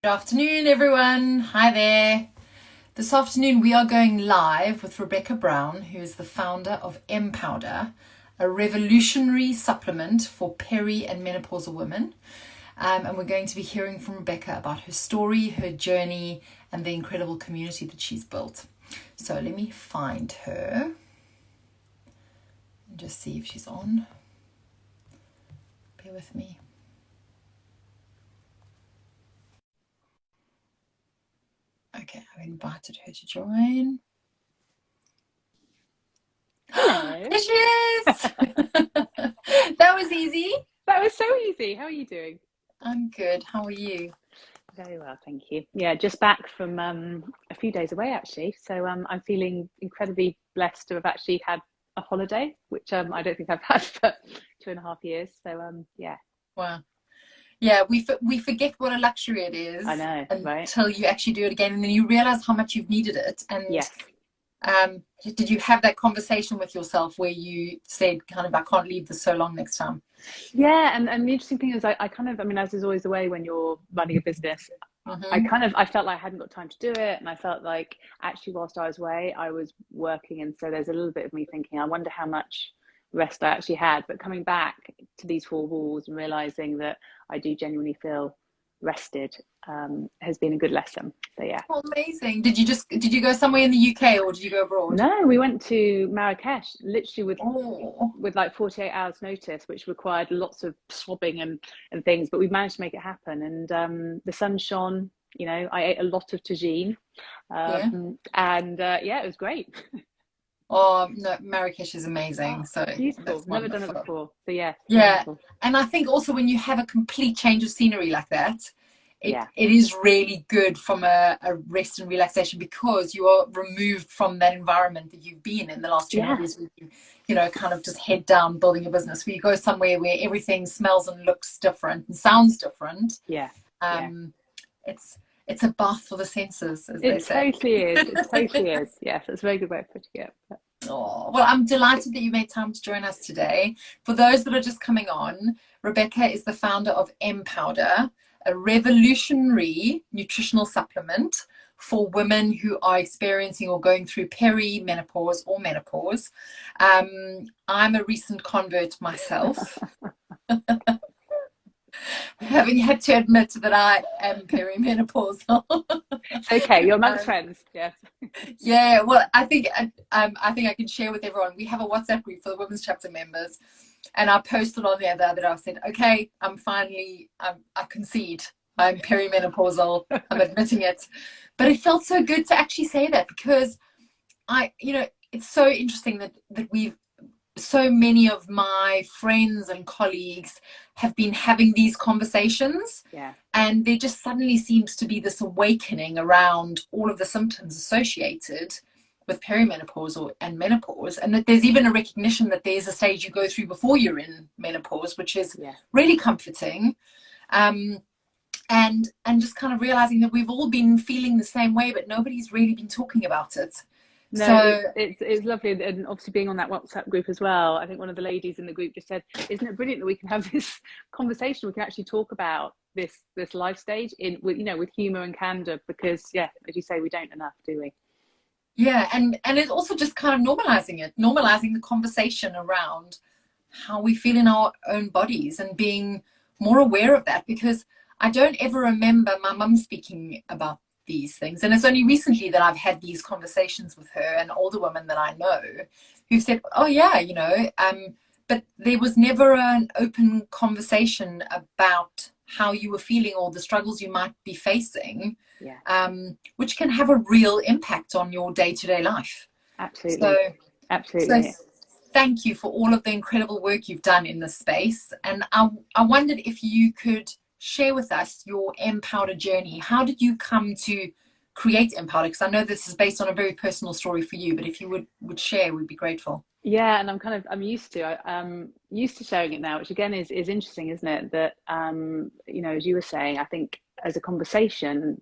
Good afternoon, everyone. Hi there. This afternoon, we are going live with Rebekah Brown, who is the founder of MPowder, a revolutionary supplement for peri and menopausal women. And we're going to be hearing from Rebekah about her story, her journey, and the incredible community that she's built. So let me find her and just see if she's on. Bear with me. Okay, I've invited her to join. Hello. There she is! That was easy. That was so easy. How are you doing? I'm good. How are you? Very well, thank you. Yeah, just back from a few days away actually. So I'm feeling incredibly blessed to have actually had a holiday, which I don't think I've had for 2.5 years. So yeah. Wow. Yeah, we forget what a luxury it I is know, right? until you actually do it again, and then you realize how much you've needed it. And Yes. did you have that conversation with yourself where you said, kind of, I can't leave this so long next time? Yeah, and the interesting thing is I kind of, I mean, as is always the way when you're running a business, Mm-hmm. I felt like I hadn't got time to do it, and I felt like actually whilst I was away I was working, and so there's a little bit of me thinking I wonder how much rest I actually had. But coming back to these four walls and realizing that I do genuinely feel rested has been a good lesson. So yeah. Oh, amazing. Did you go somewhere in the UK or did you go abroad? No, we went to Marrakesh literally Oh, with like 48 hours notice, which required lots of swabbing and things, but we managed to make it happen. And the sun shone. You know, I ate a lot of tagine, yeah. and yeah, it was great. Oh, no, Marrakesh is Oh, amazing. So beautiful. that's Never done it wonderful. before. So yeah, Yeah, wonderful. and I think also when you have a complete change of scenery like that, it Yeah. it is really good from a rest and relaxation because you are removed from that environment that you've been in the last two and a half Yeah. years. Where you know, kind of just head down building a business. Where you go somewhere where everything smells and looks different and sounds different. Yeah. Yeah. Um, it's it's a bath for the senses, as they It say. totally is. It totally is. Yes, that's a very good way of putting it. Oh, well, I'm delighted that you made time to join us today. For those that are just coming on, Rebekah is the founder of MPowder, a revolutionary nutritional supplement for women who are experiencing or going through perimenopause or menopause. I'm a recent convert myself, having had to admit that I am perimenopausal. It's okay. You're amongst um, friends. Yes. Yeah, well, I think I can share with everyone. We have a WhatsApp group for the women's chapter members, and I posted on there the other day. I said, "Okay, I concede. I'm perimenopausal. I'm admitting it." But it felt so good to actually say that because it's so interesting that we've so many of my friends and colleagues have been having these conversations, Yeah. and there just suddenly seems to be this awakening around all of the symptoms associated with perimenopause and menopause, and that there's even a recognition that there's a stage you go through before you're in menopause, which is Yeah. really comforting. um, and just kind of realizing that we've all been feeling the same way, but nobody's really been talking about it. No, So it's lovely, and obviously being on that WhatsApp group as well. I think one of the ladies in the group just said, "Isn't it brilliant that we can have this conversation? We can actually talk about this life stage in with with humor and candor, because yeah, as you say, we don't enough, do we?" yeah, and it's also just kind of normalizing the conversation around how we feel in our own bodies and being more aware of that, because I don't ever remember my mum speaking about these things. And it's only recently that I've had these conversations with her and older women that I know who've said, oh yeah, but there was never an open conversation about how you were feeling or the struggles you might be facing, Yeah, which can have a real impact on your day-to-day life. So, absolutely, so absolutely. thank you for all of the incredible work you've done in this space. And I wondered if you could share with us your MPowder journey. How did you come to create MPowder? Because I know this is based on a very personal story for you, but if you would share, we'd be grateful. Yeah, and I'm used to used to sharing it now, which again is interesting, isn't it? That as you were saying, I think as a conversation,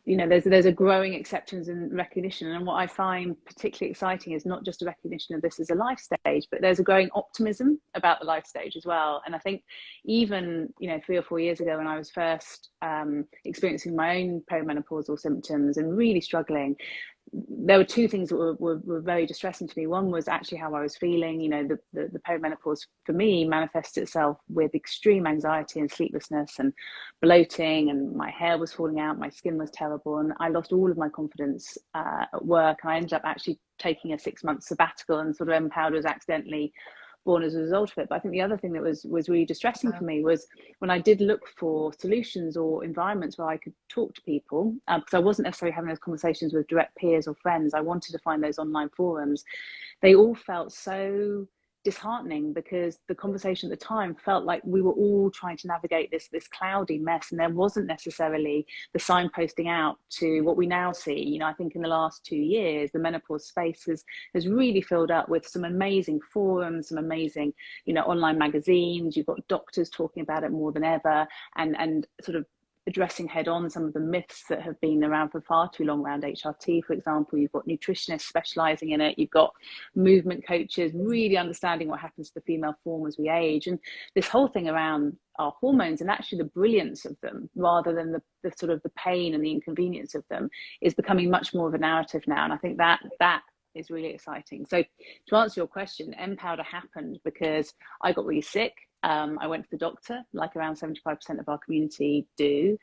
there's a growing acceptance and recognition. And what I find particularly exciting is not just a recognition of this as a life stage, but there's a growing optimism about the life stage as well. And I think even 3 or 4 years ago, when I was first experiencing my own perimenopausal symptoms and really struggling, there were two things that were very distressing to me. One was actually how I was feeling. The perimenopause for me manifests itself with extreme anxiety and sleeplessness and bloating, and my hair was falling out, my skin was terrible, and I lost all of my confidence at work. And I ended up actually taking a 6-month sabbatical, and sort of MPowder was accidentally born as a result of it. But I think the other thing that was really distressing for me was when I did look for solutions or environments where I could talk to people, because I wasn't necessarily having those conversations with direct peers or friends. I wanted to find those online forums. They all felt so disheartening, because the conversation at the time felt like we were all trying to navigate this cloudy mess, and there wasn't necessarily the signposting out to what we now see. I think in the last 2 years, the menopause space has really filled up with some amazing forums, some amazing online magazines. You've got doctors talking about it more than ever, and sort of addressing head on some of the myths that have been around for far too long around HRT, for example. You've got nutritionists specializing in it. You've got movement coaches really understanding what happens to the female form as we age. And this whole thing around our hormones, and actually the brilliance of them rather than the sort of the pain and the inconvenience of them, is becoming much more of a narrative now. And I think that is really exciting. So to answer your question, MPowder happened because I got really sick. I went to the doctor, like around 75% of our community do.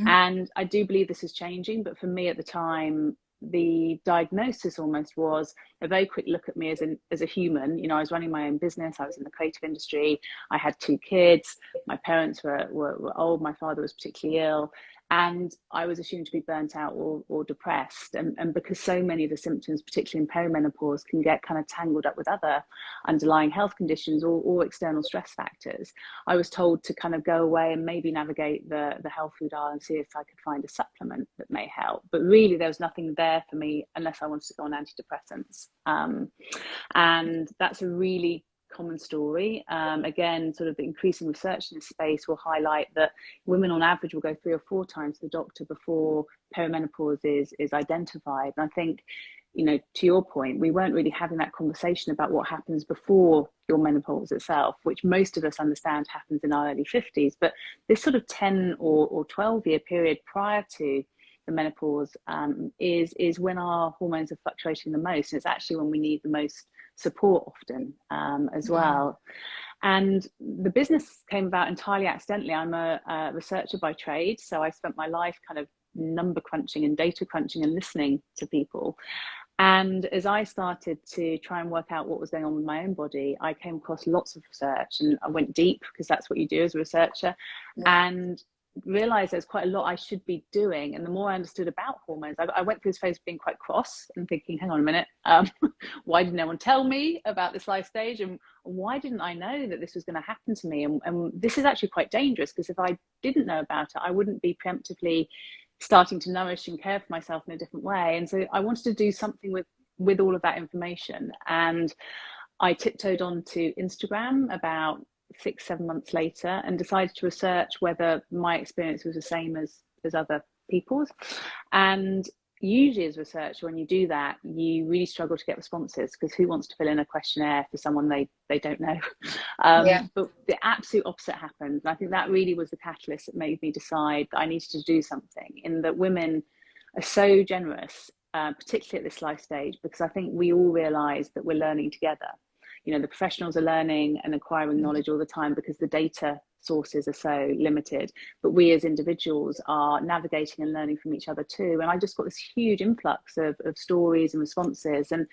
And I do believe this is changing. But for me at the time, the diagnosis almost was a very quick look at me as a human. I was running my own business. I was in the creative industry. I had 2 kids. My parents were old. My father was particularly ill. And I was assumed to be burnt out or depressed. And because so many of the symptoms, particularly in perimenopause, can get kind of tangled up with other underlying health conditions or external stress factors, I was told to kind of go away and maybe navigate the health food aisle and see if I could find a supplement that may help. But really, there was nothing there for me unless I wanted to go on antidepressants. And that's a really common story. Again, sort of the increasing research in this space will highlight that women on average will go 3 or 4 times to the doctor before perimenopause is identified. And I think, to your point, we weren't really having that conversation about what happens before your menopause itself, which most of us understand happens in our early 50s. But this sort of 10 or 12-year period prior to the menopause is when our hormones are fluctuating the most. And it's actually when we need the most support often as well. And the business came about entirely accidentally. I'm a researcher by trade, so I spent my life kind of number crunching and data crunching and listening to people. And as I started to try and work out what was going on with my own body, I came across lots of research, and I went deep, because that's what you do as a researcher, and realized there's quite a lot I should be doing. And the more I understood about hormones, I went through this phase of being quite cross and thinking, hang on a minute, why did no one tell me about this life stage, and why didn't I know that this was going to happen to me? And this is actually quite dangerous, because if I didn't know about it, I wouldn't be preemptively starting to nourish and care for myself in a different way. And so I wanted to do something with all of that information. And I tiptoed onto Instagram about 6-7 months later and decided to research whether my experience was the same as other people's. And usually as a researcher, when you do that, you really struggle to get responses, because who wants to fill in a questionnaire for someone they don't know? But the absolute opposite happened. And I think that really was the catalyst that made me decide that I needed to do something, in that women are so generous, particularly at this life stage, because I think we all realize that we're learning together. The professionals are learning and acquiring knowledge all the time because the data sources are so limited, but we as individuals are navigating and learning from each other too. And I just got this huge influx of stories and responses, and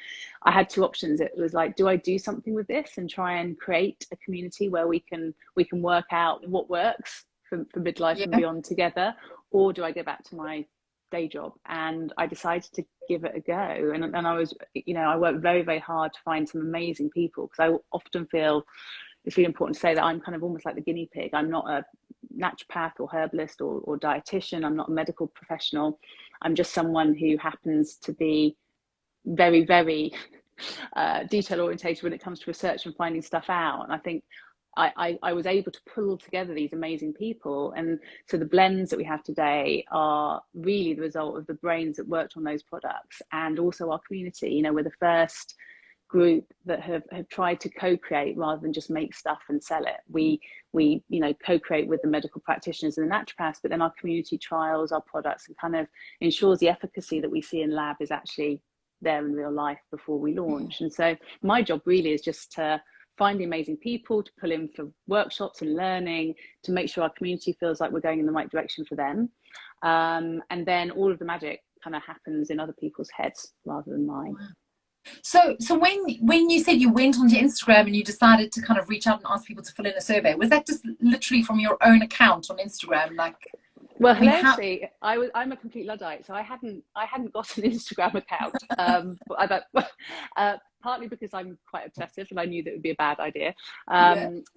I had 2 options. It was like, do I do something with this and try and create a community where we can work out what works for midlife and beyond together, or do I go back to my day job? And I decided to give it a go. And I was, I worked very, very hard to find some amazing people, because I often feel it's really important to say that I'm kind of almost like the guinea pig. I'm not a naturopath or herbalist or dietitian. I'm not a medical professional. I'm just someone who happens to be very, very detail orientated when it comes to research and finding stuff out. And I think I was able to pull together these amazing people. And so the blends that we have today are really the result of the brains that worked on those products, and also our community. You know, we're the first group that have tried to co-create rather than just make stuff and sell it. We you know, co-create with the medical practitioners and the naturopaths, but then our community trials our products and kind of ensures the efficacy that we see in lab is actually there in real life before we launch. And so my job really is just to find the amazing people, to pull in for workshops and learning, to make sure our community feels like we're going in the right direction for them. And then all of the magic kind of happens in other people's heads rather than mine. Wow. So when you said you went onto Instagram and you decided to kind of reach out and ask people to fill in a survey, was that just literally from your own account on Instagram? Like, well, hilariously, I'm a complete Luddite, so I hadn't got an Instagram account. Partly because I'm quite obsessive and I knew that would be a bad idea.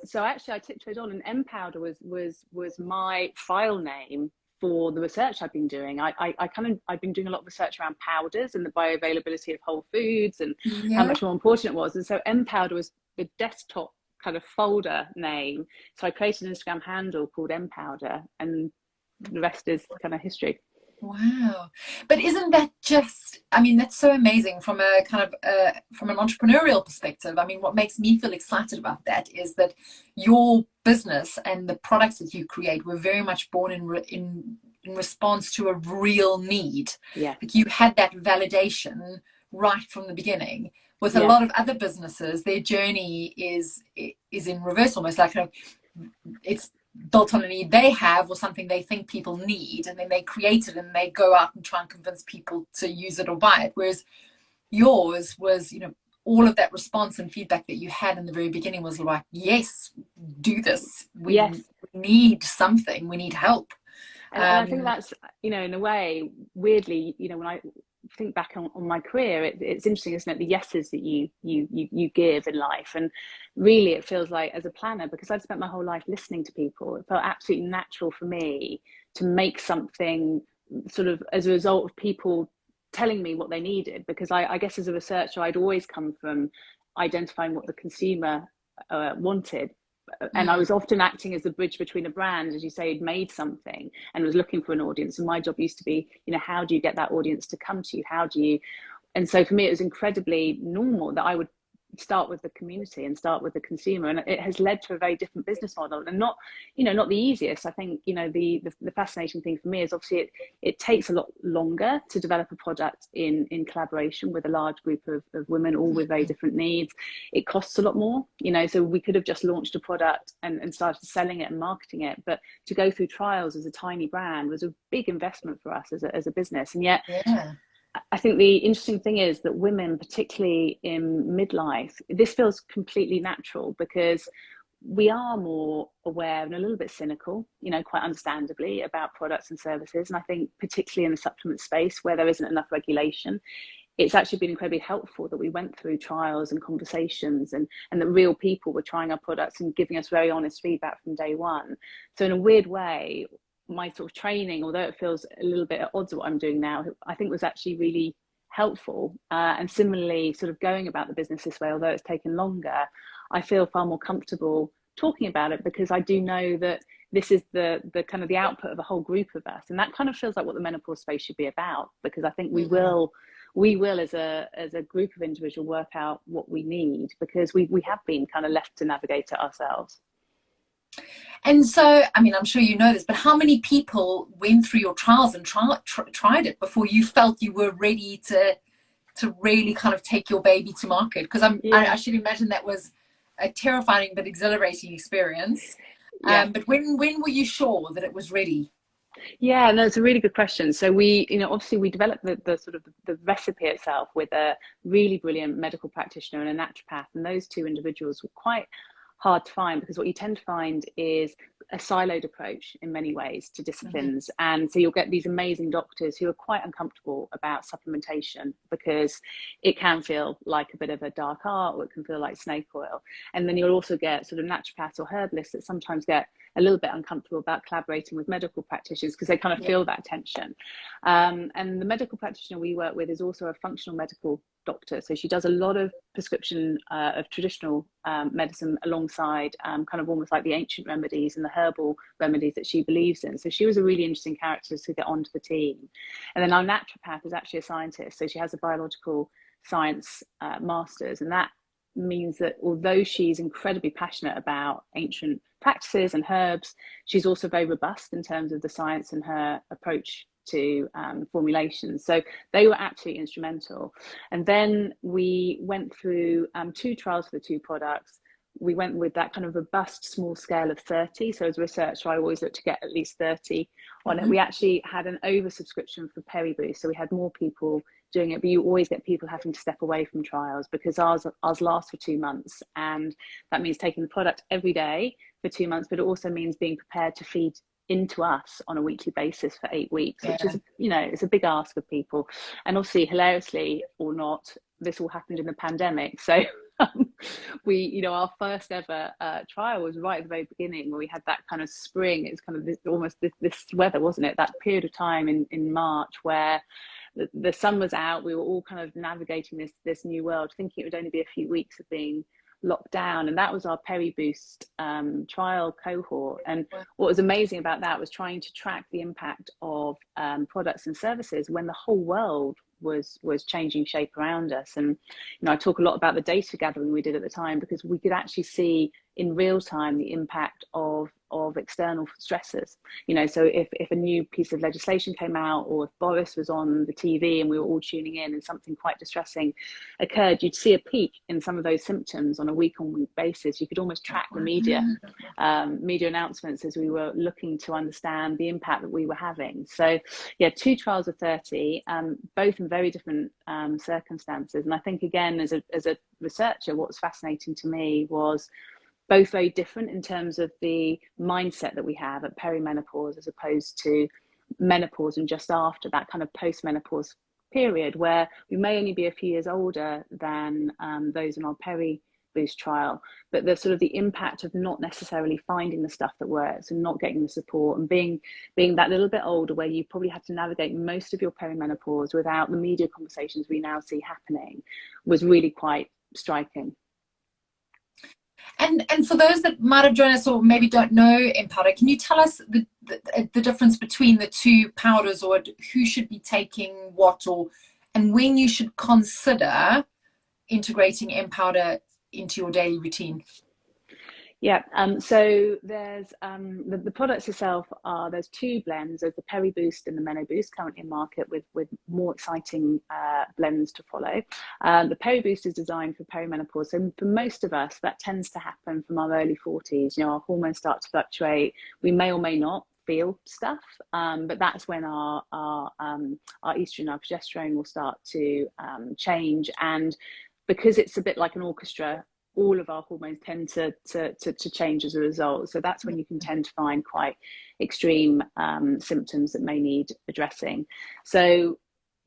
So actually, I tiptoed on, and MPowder was my file name for the research I've been doing. I've been doing a lot of research around powders and the bioavailability of whole foods and how much more important it was. And so MPowder was the desktop kind of folder name. So I created an Instagram handle called MPowder, and the rest is kind of history. Wow. But isn't that just, I mean, that's so amazing from a kind of from an entrepreneurial perspective. I mean, what makes me feel excited about that is that your business and the products that you create were very much born in response to a real need. Yeah. Like, you had that validation right from the beginning. With a lot of other businesses, their journey is in reverse, almost like it's built on a need they have or something they think people need, and then they create it and they go out and try and convince people to use it or buy it. Whereas yours was, you know, all of that response and feedback that you had in the very beginning was like, yes, do this. We need something. We need help. And I think that's, you know, in a way, weirdly, you know, when I think back on my career, it's interesting, isn't it, the yeses that you give in life. And really it feels like, as a planner, because I'd spent my whole life listening to people, it felt absolutely natural for me to make something sort of as a result of people telling me what they needed. Because I guess as a researcher, I'd always come from identifying what the consumer wanted. And I was often acting as the bridge between a brand, as you say, had made something and was looking for an audience. And my job used to be, you know, how do you get that audience to come to you? How do you? And so for me, it was incredibly normal that I would start with the community and start with the consumer. And it has led to a very different business model, and not, you know, not the easiest. I think, you know, the fascinating thing for me is obviously it takes a lot longer to develop a product in collaboration with a large group of women, all with very different needs. It costs a lot more, you know, so we could have just launched a product and started selling it and marketing it, but to go through trials as a tiny brand was a big investment for us as a business. And yet I think the interesting thing is that women, particularly in midlife, this feels completely natural, because we are more aware and a little bit cynical, you know, quite understandably, about products and services. And I think particularly in the supplement space, where there isn't enough regulation, it's actually been incredibly helpful that we went through trials and conversations, and that real people were trying our products and giving us very honest feedback from day one. So in a weird way, my sort of training, although it feels a little bit at odds with what I'm doing now, I think was actually really helpful. And similarly, sort of going about the business this way, although it's taken longer, I feel far more comfortable talking about it, because I do know that this is the kind of the output of a whole group of us. And that kind of feels like what the menopause space should be about, because I think we will as a group of individuals work out what we need, because we have been kind of left to navigate it ourselves. And so, I mean, I'm sure you know this, but how many people went through your trials and tried it before you felt you were ready to really kind of take your baby to market? Because I should imagine that was a terrifying but exhilarating experience. But when were you sure that it was ready? Yeah, no, it's a really good question. So we, you know, obviously we developed the sort of the recipe itself with a really brilliant medical practitioner and a naturopath, and those two individuals were quite hard to find, because what you tend to find is a siloed approach in many ways to disciplines. And so you'll get these amazing doctors who are quite uncomfortable about supplementation, because it can feel like a bit of a dark art, or it can feel like snake oil. And then you'll also get sort of naturopaths or herbalists that sometimes get a little bit uncomfortable about collaborating with medical practitioners, because they kind of feel that tension. And the medical practitioner we work with is also a functional medical doctor. So she does a lot of prescription of traditional medicine alongside kind of almost like the ancient remedies and the herbal remedies that she believes in. So she was a really interesting character to get onto the team. And then our naturopath is actually a scientist. So she has a biological science master's, and that means that although she's incredibly passionate about ancient practices and herbs, she's also very robust in terms of the science and her approach to formulation. So they were absolutely instrumental. And then we went through 2 trials for the 2 products. We went with that kind of robust small scale of 30. So as a researcher, I always look to get at least 30 on it. We actually had an oversubscription for PeriBoost. So we had more people doing it, but you always get people having to step away from trials because ours lasts for 2 months. And that means taking the product every day for 2 months, but it also means being prepared to feed into us on a weekly basis for 8 weeks, which is, you know, it's a big ask of people. And obviously, hilariously or not, this all happened in the pandemic. So we, you know, our first ever trial was right at the very beginning where we had that kind of spring. It's kind of this weather, wasn't it? That period of time in March where the sun was out. We were all kind of navigating this new world, thinking it would only be a few weeks of being locked down. And that was our PeriBoost trial cohort. And what was amazing about that was trying to track the impact of products and services when the whole world was changing shape around us. And, you know, I talk a lot about the data gathering we did at the time because we could actually see in real time the impact of external stressors. You know, so if a new piece of legislation came out, or if Boris was on the TV and we were all tuning in and something quite distressing occurred, you'd see a peak in some of those symptoms on a week-on-week basis. You could almost track the media announcements as we were looking to understand the impact that we were having. So yeah, 2 trials of 30, both in very different circumstances. And I think, again, as a researcher, what was fascinating to me was both very different in terms of the mindset that we have at perimenopause as opposed to menopause and just after, that kind of post-menopause period where we may only be a few years older than those in our PeriBoost trial, but the sort of the impact of not necessarily finding the stuff that works and not getting the support and being that little bit older where you probably had to navigate most of your perimenopause without the media conversations we now see happening was really quite striking. And for those that might have joined us or maybe don't know MPowder, can you tell us the difference between the 2 powders, or who should be taking what, and when you should consider integrating MPowder into your daily routine? Yeah, so there's the products itself are, there's 2 blends. There's the PeriBoost and the MenoBoost currently in market with more exciting blends to follow. The PeriBoost is designed for perimenopause. So for most of us, that tends to happen from our early 40s. You know, our hormones start to fluctuate. We may or may not feel stuff, but that's when our estrogen, our progesterone will start to change. And because it's a bit like an orchestra, all of our hormones tend to change as a result. So that's when you can tend to find quite extreme symptoms that may need addressing. So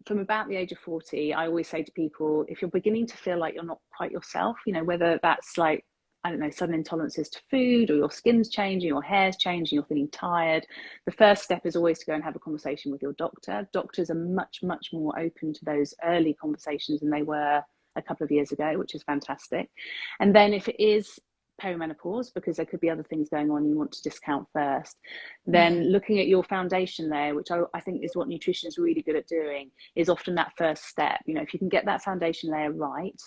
from about the age of 40, I always say to people, if you're beginning to feel like you're not quite yourself, you know, whether that's like, I don't know, sudden intolerances to food, or your skin's changing, your hair's changing, you're feeling tired, the first step is always to go and have a conversation with your doctor. Doctors are much, much more open to those early conversations than they were a couple of years ago, which is fantastic. And then if it is perimenopause, because there could be other things going on you want to discount first, then looking at your foundation layer, which I think is what nutrition is really good at doing, is often that first step. You know, if you can get that foundation layer right,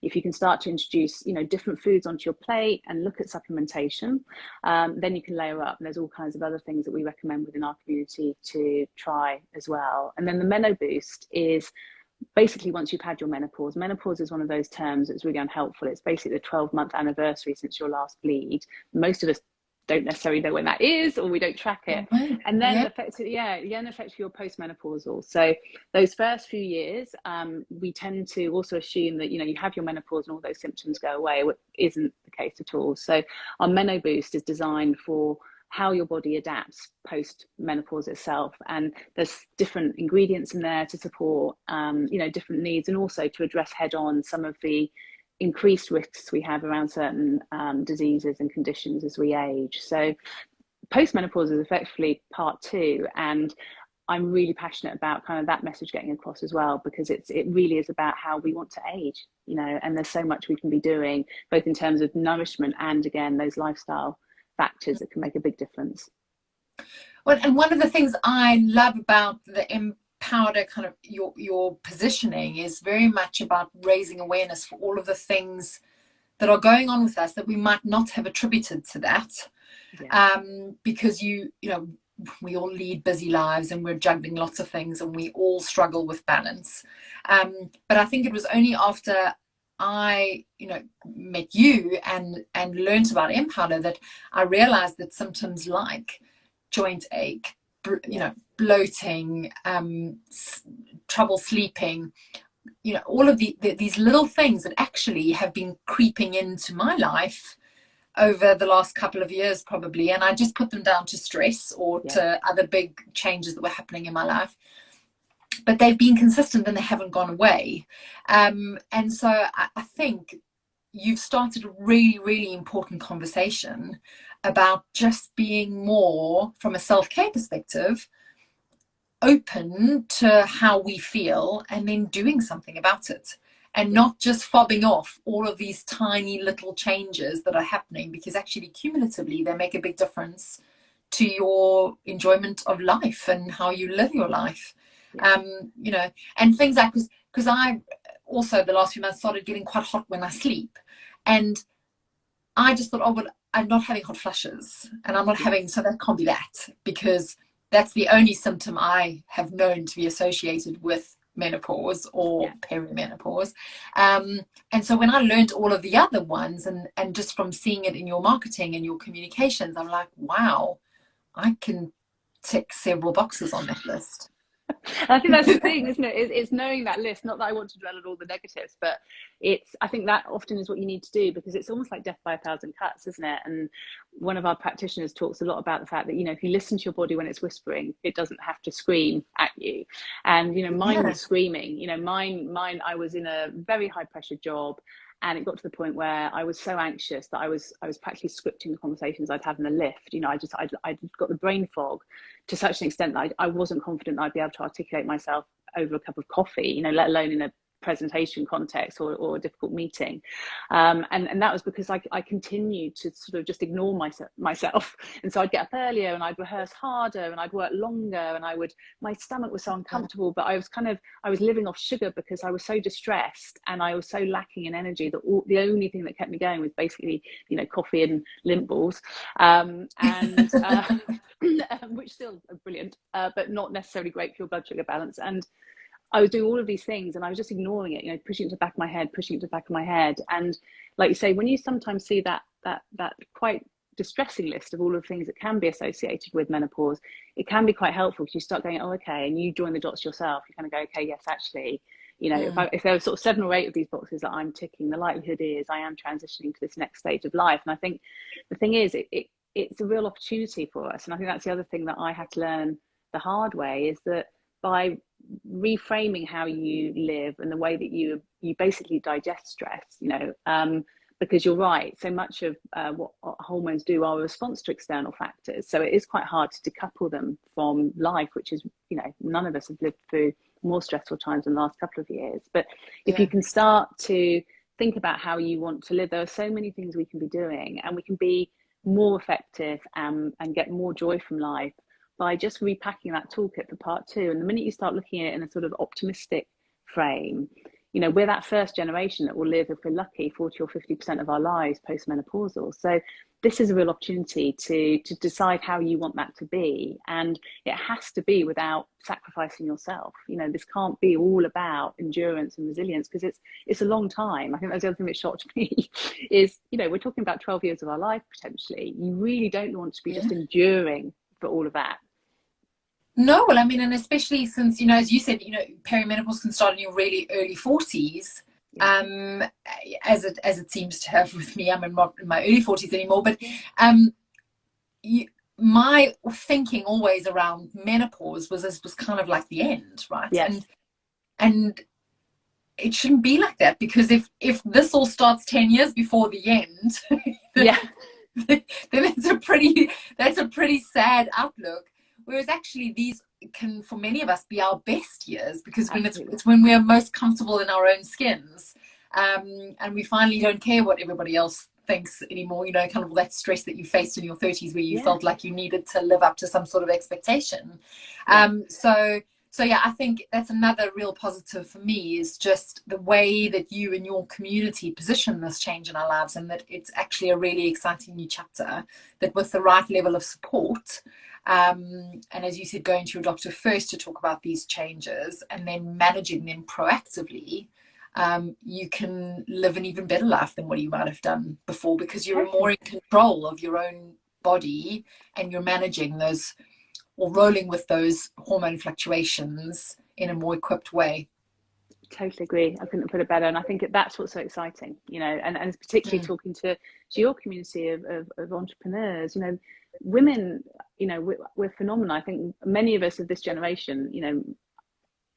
if you can start to introduce, you know, different foods onto your plate and look at supplementation, then you can layer up. And there's all kinds of other things that we recommend within our community to try as well. And then the MenoBoost is basically once you've had your menopause. Menopause is one of those terms that's really unhelpful. It's basically the 12-month anniversary since your last bleed. Most of us don't necessarily know when that is, or we don't track it. And then affects your postmenopausal. So those first few years, we tend to also assume that, you know, you have your menopause and all those symptoms go away, which isn't the case at all. So our MenoBoost is designed for how your body adapts post menopause itself, and there's different ingredients in there to support you know, different needs, and also to address head on some of the increased risks we have around certain diseases and conditions as we age. So post menopause is effectively part 2, and I'm really passionate about kind of that message getting across as well, because it really is about how we want to age, you know, and there's so much we can be doing, both in terms of nourishment and, again, those lifestyle factors that can make a big difference. Well, and one of the things I love about the MPowder kind of your positioning is very much about raising awareness for all of the things that are going on with us that we might not have attributed to that. Yeah. Because you know, we all lead busy lives and we're juggling lots of things and we all struggle with balance. But I think it was only after I, you know, met you and learned about MPowder that I realized that symptoms like joint ache, you know, bloating, trouble sleeping, you know, all of these little things that actually have been creeping into my life over the last couple of years probably, and I just put them down to stress or to other big changes that were happening in my life, but they've been consistent and they haven't gone away. And so I think you've started a really, really important conversation about just being more, from a self-care perspective, open to how we feel and then doing something about it, and not just fobbing off all of these tiny little changes that are happening, because actually cumulatively they make a big difference to your enjoyment of life and how you live your life. You know, and things like, because I also the last few months started getting quite hot when I sleep, and I just thought, oh well, I'm not having hot flushes and I'm not having, so that can't be that, because that's the only symptom I have known to be associated with menopause or perimenopause. And so when I learned all of the other ones, and just from seeing it in your marketing and your communications, I'm like, wow, I can tick several boxes on that list. I think that's the thing, isn't it? It's knowing that list. Not that I want to dwell on all the negatives, but I think that often is what you need to do, because it's almost like death by 1,000 cuts, isn't it? And one of our practitioners talks a lot about the fact that, you know, if you listen to your body when it's whispering, it doesn't have to scream at you. And, you know, mine was screaming. You know, mine. I was in a very high pressure job, and it got to the point where I was so anxious that I was practically scripting the conversations I'd have in the lift. You know, I'd got the brain fog to such an extent that I wasn't confident I'd be able to articulate myself over a cup of coffee, you know, let alone in a presentation context or a difficult meeting. And that was because I continued to sort of just ignore myself. And so I'd get up earlier and I'd rehearse harder and I'd work longer, and my stomach was so uncomfortable, but I was living off sugar because I was so distressed and I was so lacking in energy that the only thing that kept me going was basically, you know, coffee and lint balls. Which still are brilliant, but not necessarily great for your blood sugar balance. And I was doing all of these things and I was just ignoring it, you know, pushing it to the back of my head. And like you say, when you sometimes see that quite distressing list of all of the things that can be associated with menopause, it can be quite helpful, because you start going, oh, okay, and you join the dots yourself. You kind of go, okay, yes, actually, you know, if there were sort of 7 or 8 of these boxes that I'm ticking, the likelihood is I am transitioning to this next stage of life. And I think the thing is, it's a real opportunity for us. And I think that's the other thing that I had to learn the hard way, is that by reframing how you live and the way that you basically digest stress, you know, because you're right, so much of what hormones do are a response to external factors. So it is quite hard to decouple them from life, which is, you know, none of us have lived through more stressful times in the last couple of years. But if you can start to think about how you want to live, there are so many things we can be doing, and we can be more effective and get more joy from life by just repacking that toolkit for part 2. And the minute you start looking at it in a sort of optimistic frame, you know, we're that first generation that will live, if we're lucky, 40 or 50% of our lives post-menopausal. So this is a real opportunity to decide how you want that to be. And it has to be without sacrificing yourself. You know, this can't be all about endurance and resilience, because it's a long time. I think that's the other thing that shocked me is, you know, we're talking about 12 years of our life, potentially. You really don't want to be just enduring for all of that. No, well, I mean, and especially since, you know, as you said, you know, perimenopause can start in your really early 40s, as it seems to have with me. I'm not in my early 40s anymore, but my thinking always around menopause was kind of like the end, right? Yes. And it shouldn't be like that, because if this all starts 10 years before the end, then that's a pretty sad outlook. Whereas actually these can for many of us be our best years, because when Absolutely. it's when we're most comfortable in our own skins, and we finally don't care what everybody else thinks anymore, you know, kind of all that stress that you faced in your 30s where you Yeah. felt like you needed to live up to some sort of expectation. Yeah. So yeah, I think that's another real positive for me, is just the way that you and your community position this change in our lives, and that it's actually a really exciting new chapter, that with the right level of support, and as you said, going to your doctor first to talk about these changes and then managing them proactively, you can live an even better life than what you might have done before, because you're Totally. more in control of your own body, and you're managing those, or rolling with those hormone fluctuations in a more equipped way. Totally agree. I couldn't put it better. And I think that's what's so exciting, you know, and particularly talking to your community of entrepreneurs, you know, women, you know, we're phenomenal. I think many of us of this generation, you know,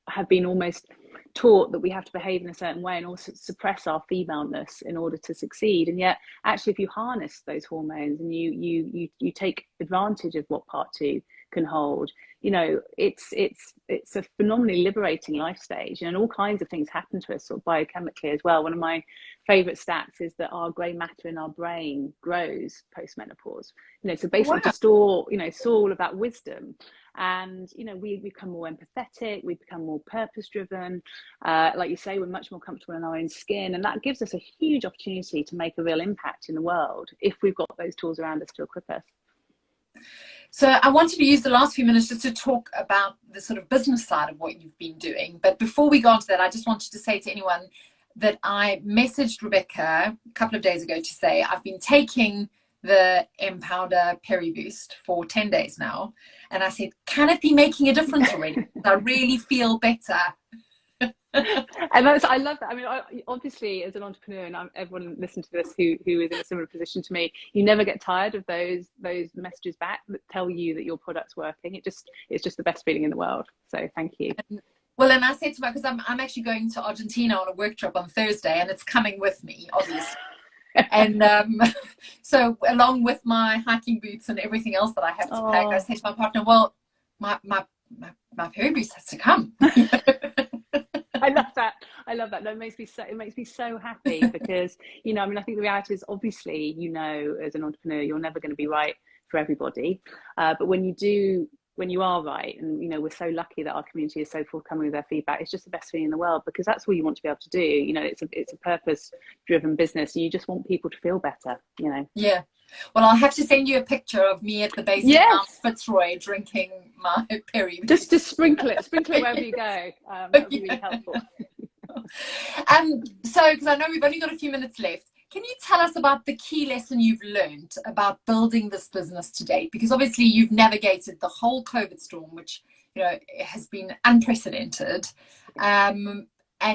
have been almost taught that we have to behave in a certain way and also suppress our femaleness in order to succeed. And yet, actually, if you harness those hormones and you take advantage of what part two can hold, you know, it's a phenomenally liberating life stage, and all kinds of things happen to us sort of biochemically as well. One of my favorite stats is that our grey matter in our brain grows post menopause, you know, so basically to store, you know, store all of that wisdom. And you know, we become more empathetic, we become more purpose driven, like you say, we're much more comfortable in our own skin, and that gives us a huge opportunity to make a real impact in the world if we've got those tools around us to equip us. So I wanted to use the last few minutes just to talk about the sort of business side of what you've been doing. But before we go on to that, I just wanted to say to anyone that I messaged Rebekah a couple of days ago to say I've been taking the MPowder Peri Boost for 10 days now. And I said, can it be making a difference already? I really feel better. And I love that. I mean, obviously, as an entrepreneur, and everyone listen to this who is in a similar position to me, you never get tired of those messages back that tell you that your product's working. It's just the best feeling in the world. So thank you. Well, and I said to my, because I'm actually going to Argentina on a work trip on Thursday, and it's coming with me, obviously. And so along with my hiking boots and everything else that I have to pack, I said to my partner, well, my Peri Boost has to come. I love that. No, it makes me so happy because, you know, I mean, I think the reality is, obviously, you know, as an entrepreneur, you're never going to be right for everybody. But when you are right, and, you know, we're so lucky that our community is so forthcoming with their feedback, it's just the best thing in the world, because that's all you want to be able to do. You know, it's a purpose driven business. You just want people to feel better, you know. Yeah. Well, I'll have to send you a picture of me at the base of Mount Fitzroy drinking my Peri. Just sprinkle it wherever you go. That would be really helpful. So, because I know we've only got a few minutes left, can you tell us about the key lesson you've learned about building this business to date? Because obviously you've navigated the whole COVID storm, which, you know, has been unprecedented, and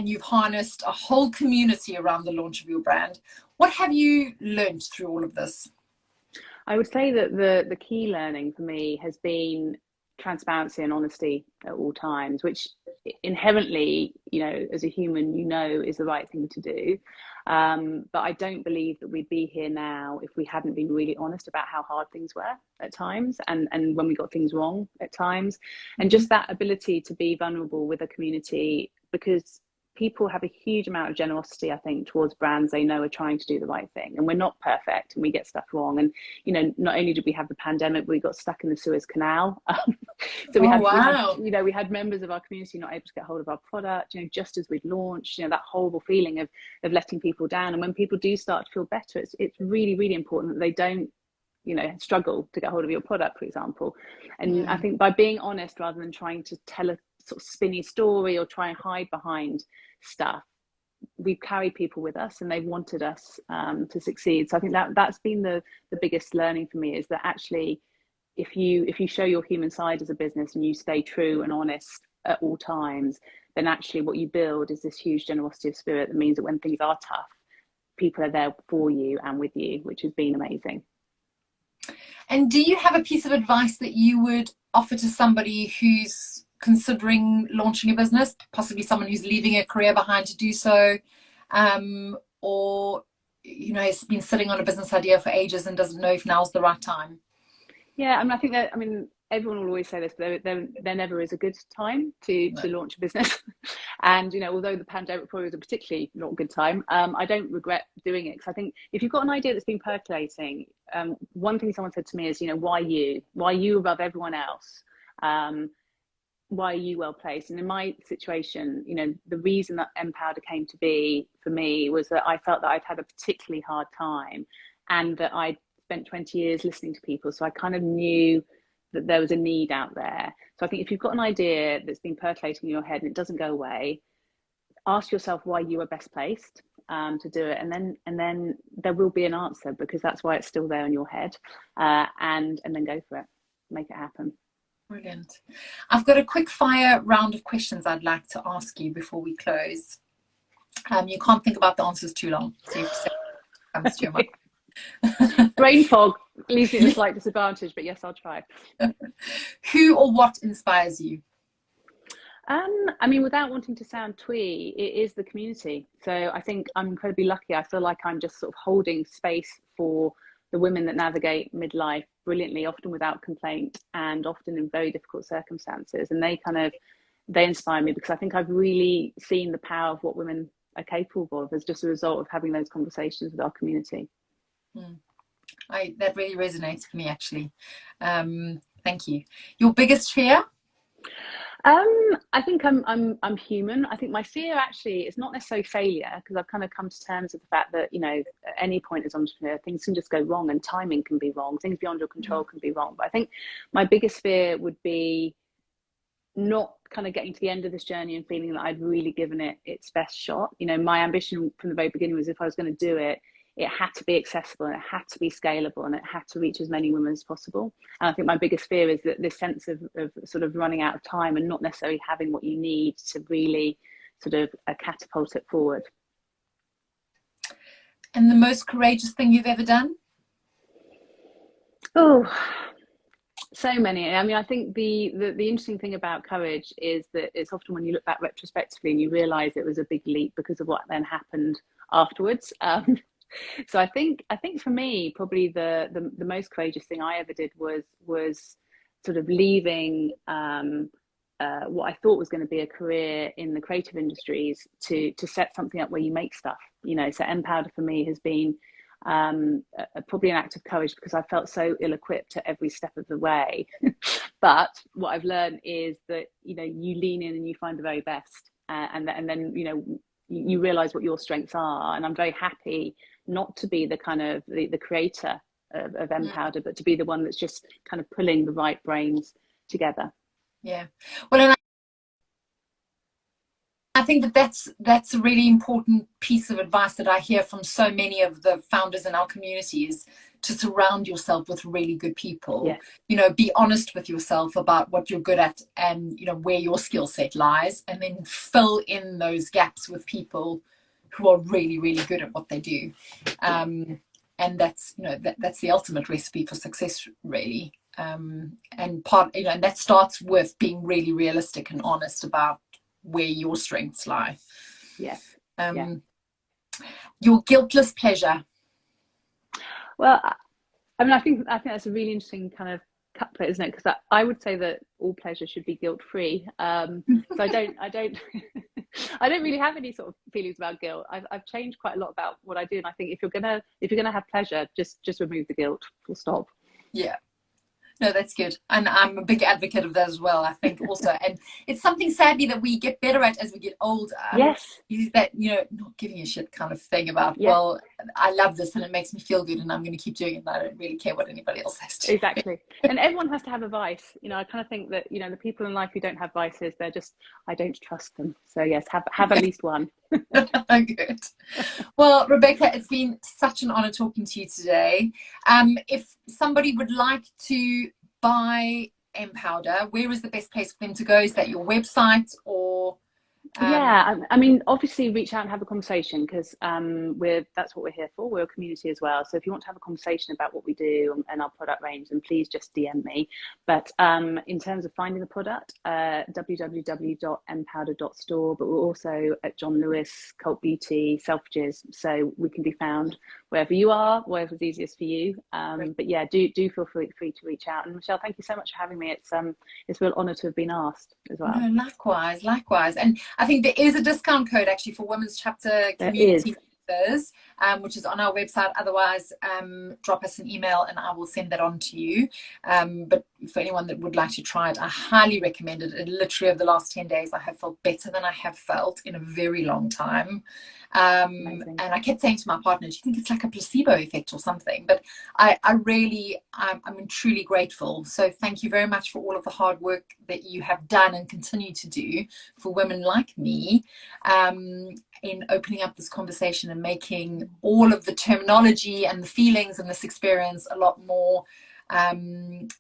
you've harnessed a whole community around the launch of your brand. What have you learned through all of this? I would say that the key learning for me has been transparency and honesty at all times, which inherently, you know, as a human, you know, is the right thing to do. But I don't believe that we'd be here now if we hadn't been really honest about how hard things were at times, and when we got things wrong at times. And just that ability to be vulnerable with a community, because people have a huge amount of generosity, I think, towards brands they know are trying to do the right thing. And we're not perfect, and we get stuff wrong. And, you know, not only did we have the pandemic, but we got stuck in the Suez Canal. So we had members of our community not able to get hold of our product, you know, just as we'd launched, you know, that horrible feeling of letting people down. And when people do start to feel better, it's really, really important that they don't, you know, struggle to get hold of your product, for example. And I think by being honest, rather than trying to tell a sort of spinny story or try and hide behind stuff, we've carried people with us, and they've wanted us to succeed. So I think that's been the biggest learning for me, is that actually, if you show your human side as a business and you stay true and honest at all times, then actually what you build is this huge generosity of spirit that means that when things are tough, people are there for you and with you, which has been amazing. And do you have a piece of advice that you would offer to somebody who's considering launching a business, possibly someone who's leaving a career behind to do so, or, you know, has been sitting on a business idea for ages and doesn't know if now's the right time? Yeah, I mean, everyone will always say this, but there never is a good time to No. launch a business. And, you know, although the pandemic probably was a particularly not good time, I don't regret doing it, because I think if you've got an idea that's been percolating, one thing someone said to me is, you know, why you above everyone else? Why are you well placed? And in my situation, you know, the reason that MPowder came to be for me was that I felt that I'd had a particularly hard time, and that I'd spent 20 years listening to people. So I kind of knew that there was a need out there. So I think if you've got an idea that's been percolating in your head and it doesn't go away, ask yourself why you are best placed to do it, and then there will be an answer, because that's why it's still there in your head, and then go for it, make it happen. Brilliant. I've got a quick fire round of questions I'd like to ask you before we close. You can't think about the answers too long, so you have to say what comes to your mind. Brain fog leaves me at a slight disadvantage, but yes, I'll try. Who or what inspires you? I mean, without wanting to sound twee, it is the community. So I think I'm incredibly lucky. I feel like I'm just sort of holding space for the women that navigate midlife brilliantly, often without complaint, and often in very difficult circumstances. And they inspire me, because I think I've really seen the power of what women are capable of as just a result of having those conversations with our community. That really resonates with me, actually. Thank you. Your biggest fear? I think I'm human. I think my fear actually is not necessarily failure, because I've kind of come to terms with the fact that, you know, at any point as an entrepreneur, things can just go wrong, and timing can be wrong. Things beyond your control can be wrong. But I think my biggest fear would be not kind of getting to the end of this journey and feeling that I'd really given it its best shot. You know, my ambition from the very beginning was, if I was going to do it, it had to be accessible, and it had to be scalable, and it had to reach as many women as possible. And I think my biggest fear is that this sense of sort of running out of time and not necessarily having what you need to really sort of catapult it forward. And the most courageous thing you've ever done? Oh, so many. I mean, I think the interesting thing about courage is that it's often when you look back retrospectively and you realize it was a big leap because of what then happened afterwards. So I think for me, probably the most courageous thing I ever did was sort of leaving what I thought was going to be a career in the creative industries to set something up where you make stuff. You know, so MPowder for me has been probably an act of courage, because I felt so ill-equipped at every step of the way. But what I've learned is that, you know, you lean in and you find the very best, and then you know, you realize what your strengths are. And I'm very happy not to be the kind of the creator of MPowder, but to be the one that's just kind of pulling the right brains together. Yeah. Well, and I think that's a really important piece of advice that I hear from so many of the founders in our community, is to surround yourself with really good people. Yeah. You know, be honest with yourself about what you're good at, and, you know, where your skill set lies, and then fill in those gaps with people who are really, really good at what they do. And that's, you know, that's the ultimate recipe for success, really. And that starts with being really realistic and honest about where your strengths lie. Yeah. Your guiltless pleasure? Well, I mean, I think that's a really interesting kind of couplet, isn't it? Because I would say that all pleasure should be guilt-free. So I don't I don't really have any sort of feelings about guilt. I've changed quite a lot about what I do, and I think if you're gonna have pleasure, just remove the guilt. Full stop. Yeah. No, that's good. And I'm a big advocate of that as well, I think, also. And it's something, sadly, that we get better at as we get older. Yes. Is that, you know, not giving a shit kind of thing about, well, I love this and it makes me feel good and I'm going to keep doing it, and I don't really care what anybody else has to. Exactly. And everyone has to have a vice. You know, I kind of think that, you know, the people in life who don't have vices, they're just, I don't trust them. So yes, have at least one. Good. Well, Rebekah, it's been such an honor talking to you today. If somebody would like to buy MPowder, where is the best place for them to go? Is that your website, or yeah, I mean, obviously reach out and have a conversation, because that's what we're here for. We're a community as well. So if you want to have a conversation about what we do and our product range, then please just DM me. But in terms of finding the product, www.mpowder.store, but we're also at John Lewis, Cult Beauty, Selfridges, so we can be found wherever you are, whatever's easiest for you. But yeah, do feel free to reach out. And Michelle, thank you so much for having me. It's a real honour to have been asked as well. No, likewise. And I think there is a discount code actually for Women's Chapter Community members, which is on our website. Otherwise, drop us an email and I will send that on to you. But for anyone that would like to try it, I highly recommend it. And literally over the last 10 days, I have felt better than I have felt in a very long time. And I kept saying to my partner, do you think it's like a placebo effect or something? But I'm truly grateful. So thank you very much for all of the hard work that you have done and continue to do for women like me, in opening up this conversation and making all of the terminology and the feelings and this experience a lot more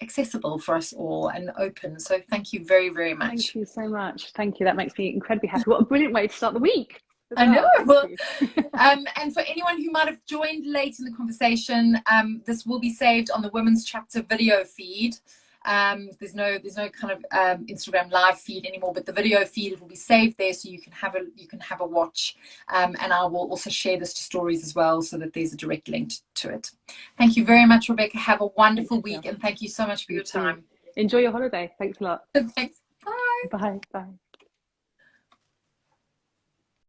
accessible for us all and open. So thank you very, very much. Thank you so much. Thank you. That makes me incredibly happy. What a brilliant way to start the week. I know. Well, and for anyone who might have joined late in the conversation, this will be saved on the Women's Chapter video feed. There's no kind of Instagram live feed anymore, but the video feed will be saved there, so you can have a watch. And I will also share this to stories as well, so that there's a direct link to it. Thank you very much, Rebekah. Have a wonderful week, and thank you so much for your time. Enjoy your holiday. Thanks a lot. Thanks. Bye. Bye.